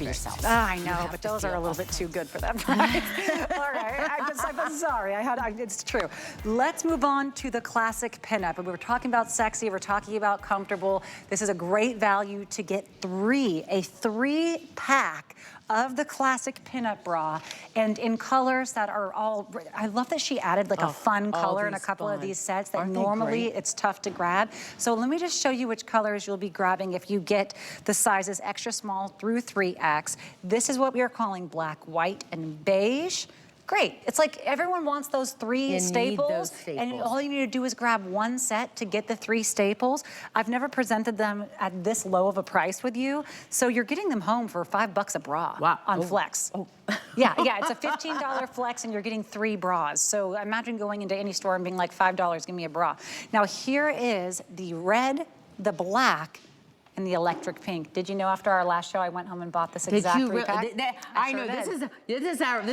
for yourself. Oh, I know, but those are a little bit too good for that price. All right, I'm sorry, it's true. Let's move on to the classic pinup. We were talking about sexy, we're talking about comfortable. This is a great value to get a three-pack of the classic pinup bra, and in colors that are all, I love that she added like a fun color in a couple of these sets that normally it's tough to grab. So let me just show you which colors you'll be grabbing if you get the sizes extra small through 3X. This is what we are calling black, white, and beige. Great. It's like everyone wants those three staples, and all you need to do is grab one set to get the 3 staples. I've never presented them at this low of a price with you, so you're getting them home for $5 a bra on Flex. Yeah, it's a $15 Flex, and you're getting 3 bras. So imagine going into any store and being like, $5, give me a bra. Now here is the red, the black, and the electric pink. Did you know after our last show I went home and bought this exact 3-pack? I know, this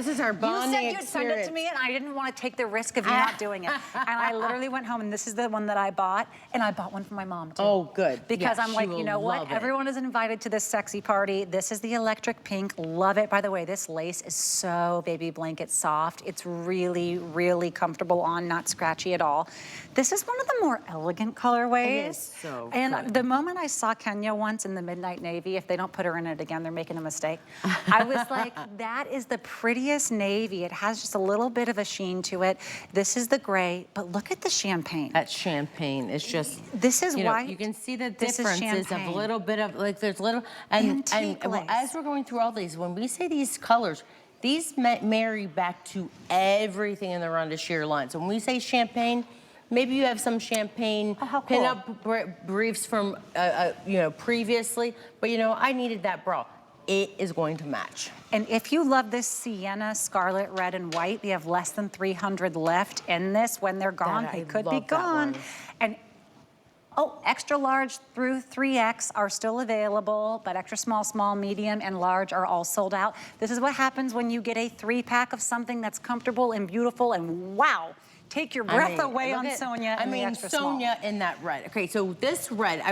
is our bonding experience. You said you'd send it to me, and I didn't want to take the risk of you not doing it. And I literally went home, and this is the one that I bought, and I bought one for my mom too. Oh, good. Because I'm like, you know what? Everyone is invited to this sexy party. This is the electric pink. Love it. By the way, this lace is so baby blanket soft. It's really, really comfortable on, not scratchy at all. This is one of the more elegant colorways. It is so And the moment I saw Kenya once in the midnight navy, if they don't put her in it again, they're making a mistake. I was like, that is the prettiest navy. It has just a little bit of a sheen to it. This is the gray, but look at the champagne. That champagne is just, this is why you can see the differences of a little bit of, like there's little, and as we're going through all these, when we say these colors, these marry back to everything in the Rhonda Shear line. So when we say champagne, maybe you have some champagne pinup briefs from, previously, but I needed that bra. It is going to match. And if you love this sienna, scarlet, red, and white, we have less than 300 left in this. When they're gone, they could be gone. And extra large through 3X are still available, but extra small, small, medium, and large are all sold out. This is what happens when you get a 3-pack of something that's comfortable and beautiful, and wow. Take your breath away on Sonia and the extra Sonia small. In that red. Okay, so this red, I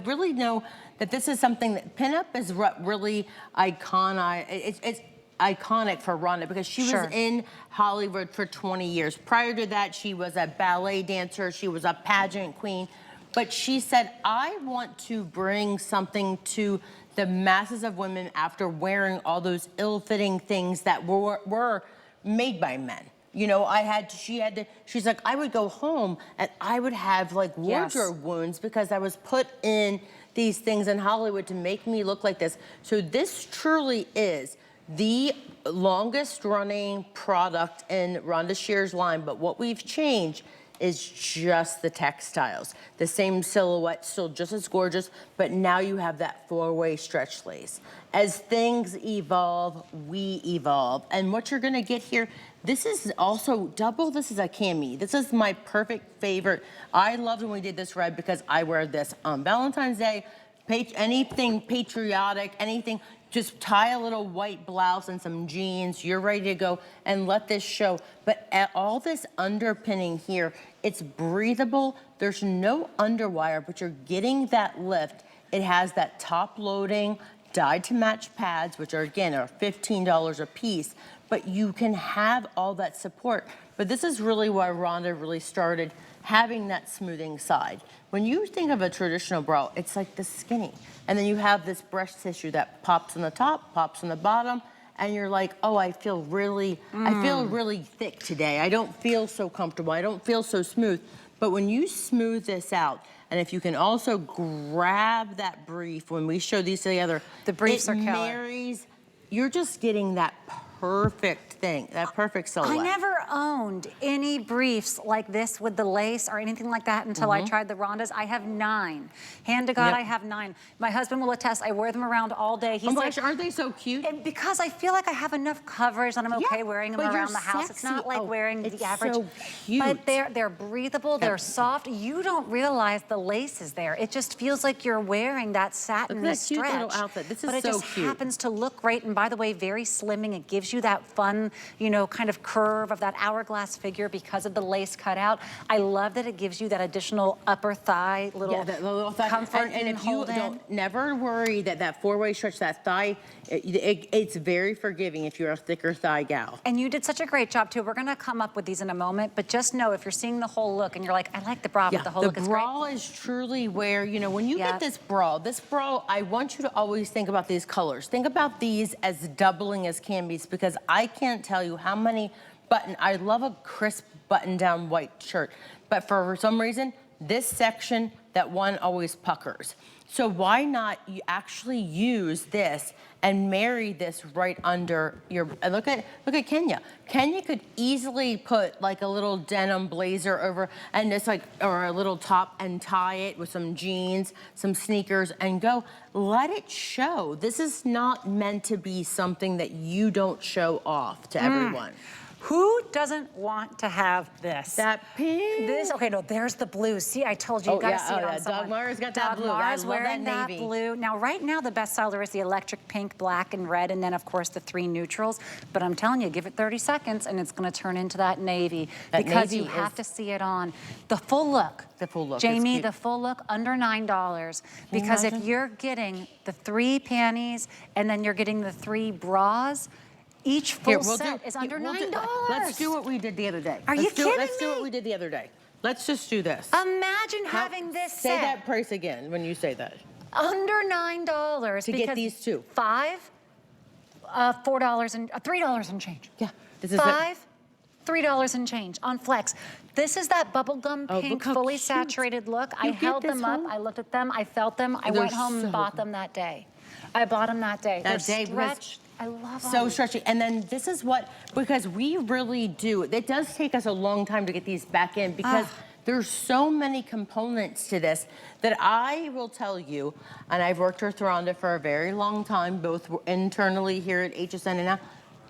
really know that this is something that pinup is really iconic. It's iconic for Rhonda because she was in Hollywood for 20 years. Prior to that, she was a ballet dancer. She was a pageant queen. But she said, I want to bring something to the masses of women after wearing all those ill-fitting things that were made by men. She's like, I would go home and I would have like wardrobe wounds because I was put in these things in Hollywood to make me look like this. So this truly is the longest running product in Rhonda Shear's line, but what we've changed is just the textiles. The same silhouette, still just as gorgeous, but now you have that 4-way stretch lace. As things evolve, we evolve. And what you're gonna get here, this is also double, this is a cami. This is my perfect favorite. I loved when we did this red because I wear this on Valentine's Day, anything patriotic, anything, just tie a little white blouse and some jeans, you're ready to go and let this show. But all this underpinning here, it's breathable. There's no underwire, but you're getting that lift. It has that top loading, dyed to match pads, which are $15 a piece, but you can have all that support. But this is really why Rhonda really started having that smoothing side. When you think of a traditional bra, it's like the skinny. And then you have this breast tissue that pops on the top, pops on the bottom, and you're like, oh, I feel really thick today. I don't feel so comfortable. I don't feel so smooth. But when you smooth this out, and if you can also grab that brief, when we show these together, the briefs are marries, you're just getting that perfect thing, that perfect silhouette. I never owned any briefs like this with the lace or anything like that until I tried the Rhondas. I have 9. Hand to God, I have 9. My husband will attest, I wear them around all day. He's like, aren't they so cute? And because I feel like I have enough coverage and I'm okay wearing them around the house. It's not like wearing the average. So cute. But they're breathable, they're soft. You don't realize the lace is there. It just feels like you're wearing that satin stretch. Cute little outfit. This is so cute. But it just happens to look great. And by the way, very slimming. It gives you you that fun, you know, kind of curve of that hourglass figure because of the lace cutout. I love that it gives you that additional upper thigh, little, the little thigh comfort and if you don't, never worry that four-way stretch, that thigh, it's very forgiving if you're a thicker thigh gal. And you did such a great job too. We're gonna come up with these in a moment, but just know if you're seeing the whole look and you're like, I like the bra, but the whole look is great. The bra is truly where, you know, when you get this bra, I want you to always think about these colors. Think about these as doubling as can be, because I can't tell you how many I love a crisp button-down white shirt, but for some reason, this section, that one always puckers. So why not you actually use this and marry this right under your, look at Kenya. Kenya could easily put like a little denim blazer over and just like, or a little top and tie it with some jeans, some sneakers and go. Let it show. This is not meant to be something that you don't show off to everyone. Who doesn't want to have this? That pink. This, okay, no, there's the blue. See, I told you, you gotta see it on someone. Dagmar's got that blue. Dagmar's wearing that navy. blue. Now, right now, the bestseller is the electric pink, black, and red, and then, of course, the 3 neutrals. But I'm telling you, give it 30 seconds, and it's gonna turn into that navy. Because you have to see it on. The full look. The full look. Jamie, the full look, under $9. Because if you're getting the 3 panties, and then you're getting the 3 bras, each full set is under $9. Let's do what we did the other day. Are you kidding me? Let's do what we did the other day. Let's just do this. Imagine having this set. Say that price again when you say that. Under $9 to get these two. 5, $4 and $3 and change. Yeah, this is 5, $3 and change on Flex. This is that bubblegum pink, fully saturated look. I held them up. I looked at them. I felt them. I went home and bought them that day. I bought them that day. They're stretched. I love them. So stretchy. And then this is what, because we really do, it does take us a long time to get these back in because there's so many components to this that I will tell you, and I've worked with Rhonda for a very long time, both internally here at HSN and now,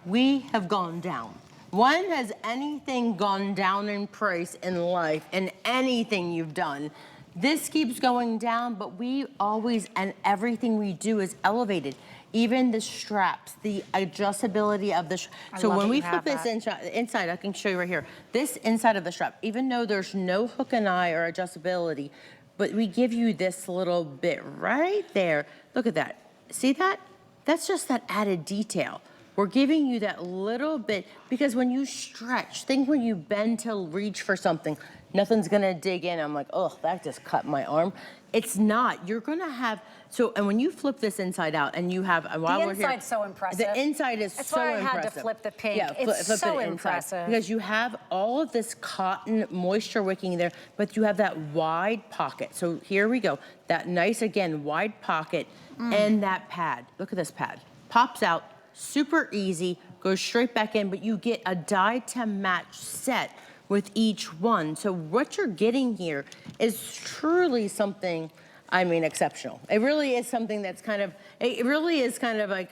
we have gone down. When has anything gone down in price in life and anything you've done? This keeps going down, but we always, and everything we do is elevated. Even the straps, the adjustability of the so when we flip this inside, I can show you right here. This inside of the strap, even though there's no hook and eye or adjustability, but we give you this little bit right there. Look at that. See that? That's just that added detail. We're giving you that little bit because when you stretch, think when you bend to reach for something, nothing's gonna dig in. I'm like, oh, that just cut my arm. It's not. You're gonna have, so, and when you flip this inside out and you have, while we're here. The inside's so impressive. The inside is so impressive. That's why I had to flip the pink. Yeah, it's so impressive. Because you have all of this cotton moisture wicking there, but you have that wide pocket. So here we go. That nice, again, wide pocket and that pad. Look at this pad. Pops out, super easy, goes straight back in, but you get a dye to match set with each one. So what you're getting here is truly something, I mean, exceptional. It really is something that's kind of, it really is kind of like,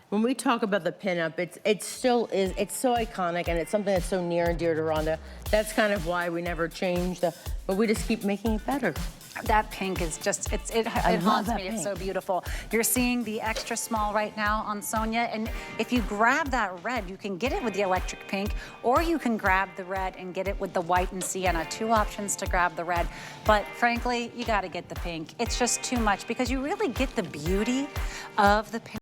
when we talk about the pinup, it still is, it's so iconic and it's something that's so near and dear to Rhonda. That's kind of why we never change but we just keep making it better. That pink is just, it haunts me. It's so beautiful. You're seeing the extra small right now on Sonia, and if you grab that red, you can get it with the electric pink, or you can grab the red and get it with the white and sienna. 2 options to grab the red, but frankly, you gotta get the pink. It's just too much because you really get the beauty of the pink.